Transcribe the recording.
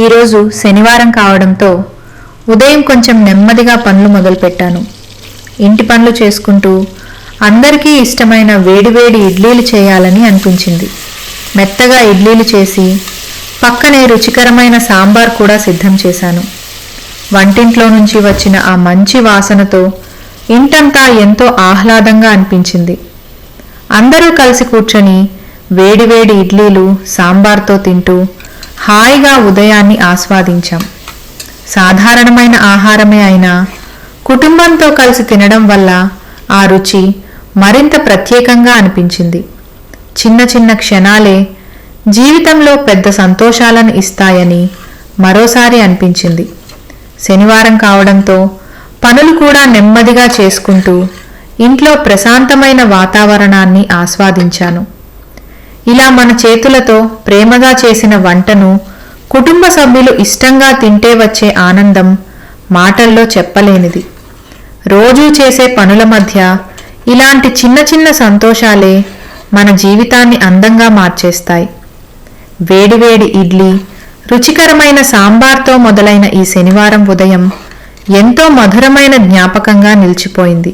ఈరోజు శనివారం కావడంతో ఉదయం కొంచెం నెమ్మదిగా పనులు మొదలుపెట్టాను. ఇంటి పనులు చేసుకుంటూ అందరికీ ఇష్టమైన వేడివేడి ఇడ్లీలు చేయాలని అనిపించింది. మెత్తగా ఇడ్లీలు చేసి పక్కనే రుచికరమైన సాంబార్ కూడా సిద్ధం చేశాను. వంటింట్లో నుంచి వచ్చిన ఆ మంచి వాసనతో ఇంటంతా ఎంతో ఆహ్లాదంగా అనిపించింది. అందరూ కలిసి కూర్చొని వేడివేడి ఇడ్లీలు సాంబార్తో తింటూ హాయిగా ఉదయాన్ని ఆస్వాదించాం. సాధారణమైన ఆహారమే అయినా కుటుంబంతో కలిసి తినడం వల్ల ఆ రుచి మరింత ప్రత్యేకంగా అనిపించింది. చిన్న చిన్న క్షణాలే జీవితంలో పెద్ద సంతోషాలను ఇస్తాయని మరోసారి అనిపించింది. శనివారం కావడంతో పనులు కూడా నెమ్మదిగా చేసుకుంటూ ఇంట్లో ప్రశాంతమైన వాతావరణాన్ని ఆస్వాదించాను. ఇలా మన చేతులతో ప్రేమగా చేసిన వంటను కుటుంబ సభ్యులు ఇష్టంగా తింటే వచ్చే ఆనందం మాటల్లో చెప్పలేనిది. రోజూ చేసే పనుల మధ్య ఇలాంటి చిన్న చిన్న సంతోషాలే మన జీవితాన్ని అందంగా మార్చేస్తాయి. వేడివేడి ఇడ్లీ, రుచికరమైన సాంబార్తో మొదలైన ఈ శనివారం ఉదయం ఎంతో మధురమైన జ్ఞాపకంగా నిలిచిపోయింది.